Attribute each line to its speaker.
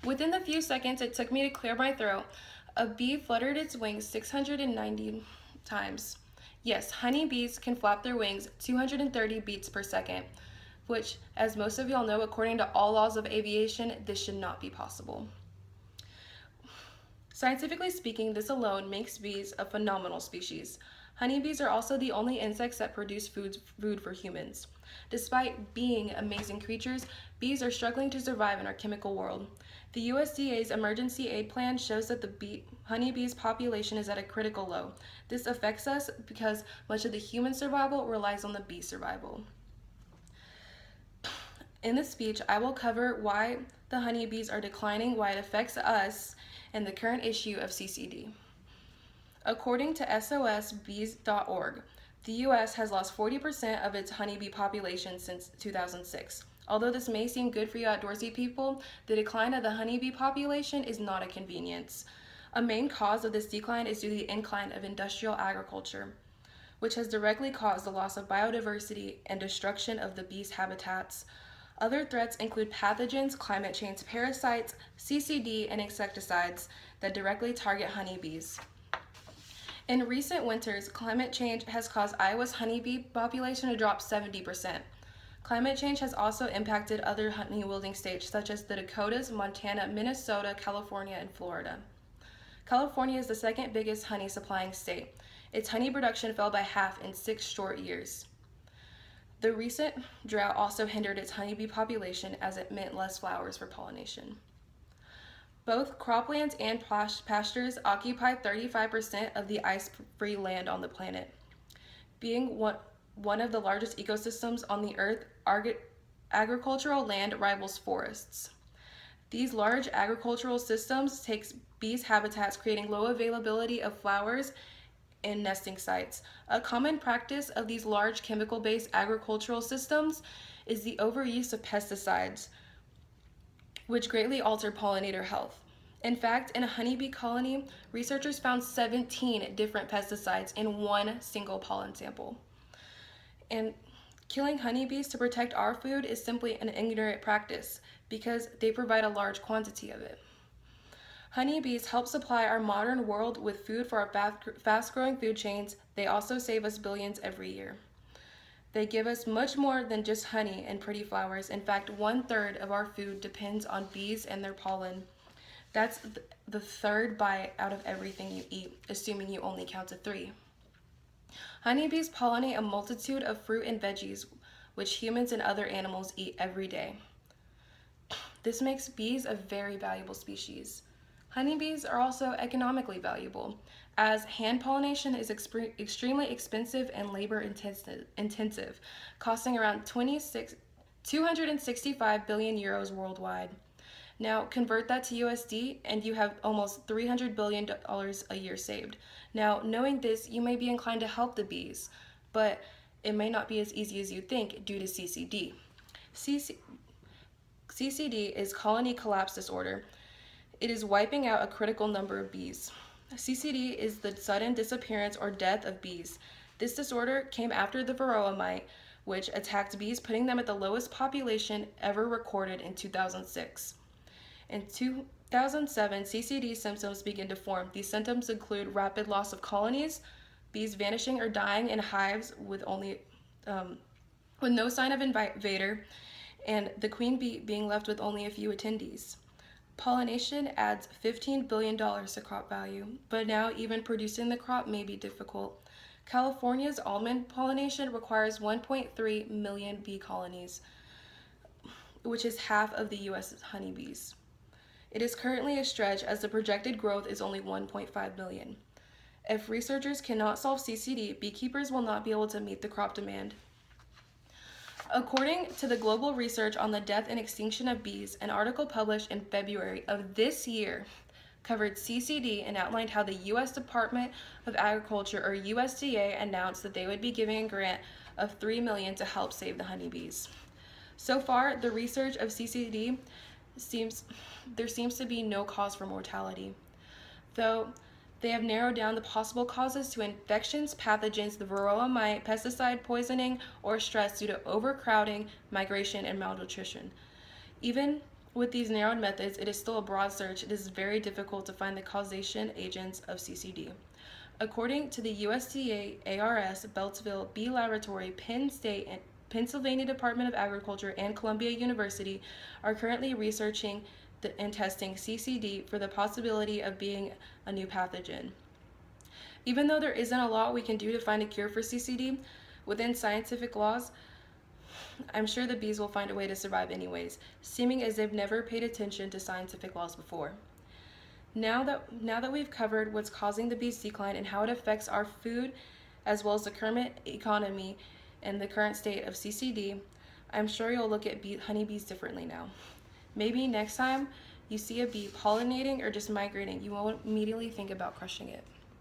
Speaker 1: Within the few seconds it took me to clear my throat, a bee fluttered its wings 690 times. Yes, honeybees can flap their wings 230 beats per second, which, as most of y'all know, according to all laws of aviation, this should not be possible. Scientifically speaking, this alone makes bees a phenomenal species. Honeybees are also the only insects that produce food for humans. Despite being amazing creatures, bees are struggling to survive in our chemical world. The USDA's emergency aid plan shows that the honeybees population is at a critical low. This affects us because much of the human survival relies on the bee survival. In this speech, I will cover why the honeybees are declining, why it affects us, and the current issue of CCD. According to SOSbees.org, the U.S. has lost 40% of its honeybee population since 2006. Although this may seem good for you outdoorsy people, the decline of the honeybee population is not a convenience. A main cause of this decline is due to the incline of industrial agriculture, which has directly caused the loss of biodiversity and destruction of the bees' habitats. Other threats include pathogens, climate change parasites, CCD, and insecticides that directly target honeybees. In recent winters, climate change has caused Iowa's honeybee population to drop 70%. Climate change has also impacted other honey-yielding states such as the Dakotas, Montana, Minnesota, California, and Florida. California is the second biggest honey supplying state. Its honey production fell by half in 6 short years. The recent drought also hindered its honeybee population as it meant less flowers for pollination. Both croplands and pastures occupy 35% of the ice-free land on the planet. Being one of the largest ecosystems on the earth, agricultural land rivals forests. These large agricultural systems take bees' habitats, creating low availability of flowers and nesting sites. A common practice of these large chemical-based agricultural systems is the overuse of pesticides, which greatly alter pollinator health. In fact, in a honeybee colony, researchers found 17 different pesticides in one single pollen sample. And killing honeybees to protect our food is simply an ignorant practice because they provide a large quantity of it. Honeybees help supply our modern world with food for our fast-growing food chains. They also save us billions every year. They give us much more than just honey and pretty flowers. In fact, 1/3 of our food depends on bees and their pollen. That's the third bite out of everything you eat, assuming you only count to 3. Honeybees pollinate a multitude of fruit and veggies, which humans and other animals eat every day. This makes bees a very valuable species. Honeybees are also economically valuable, as hand pollination is extremely expensive and labor intensive, costing around 265 billion euros worldwide. Now convert that to USD and you have almost $300 billion a year saved. Now, knowing this, you may be inclined to help the bees, but it may not be as easy as you think due to CCD. CCD is colony collapse disorder. It is wiping out a critical number of bees. CCD is the sudden disappearance or death of bees. This disorder came after the varroa mite, which attacked bees, putting them at the lowest population ever recorded in 2006. In 2007, CCD symptoms begin to form. These symptoms include rapid loss of colonies, bees vanishing or dying in hives with no sign of invader, and the queen bee being left with only a few attendees. Pollination adds $15 billion to crop value, but now even producing the crop may be difficult. California's almond pollination requires 1.3 million bee colonies, which is half of the U.S. honeybees. It is currently a stretch as the projected growth is only 1.5 million. If researchers cannot solve CCD, beekeepers will not be able to meet the crop demand. According to the Global Research on the Death and Extinction of Bees, an article published in February of this year covered CCD and outlined how the U.S. Department of Agriculture, or USDA, announced that they would be giving a grant of $3 million to help save the honeybees. So far, the research of CCD there seems to be no cause for mortality, though they have narrowed down the possible causes to infections, pathogens, the varroa mite, pesticide poisoning, or stress due to overcrowding, migration, and malnutrition. Even With these narrowed methods, it is still a broad search. It is very difficult to find the causation agents of CCD. According to the USDA, ARS, Beltsville, Bee Laboratory, Penn State, and Pennsylvania Department of Agriculture, and Columbia University are currently researching and testing CCD for the possibility of being a new pathogen. Even though there isn't a lot we can do to find a cure for CCD, within scientific laws, I'm sure the bees will find a way to survive anyways, seeming as they've never paid attention to scientific laws before. Now that we've covered what's causing the bees' decline and how it affects our food, as well as the current economy and the current state of CCD, I'm sure you'll look at honeybees differently now. Maybe next time you see a bee pollinating or just migrating, you won't immediately think about crushing it.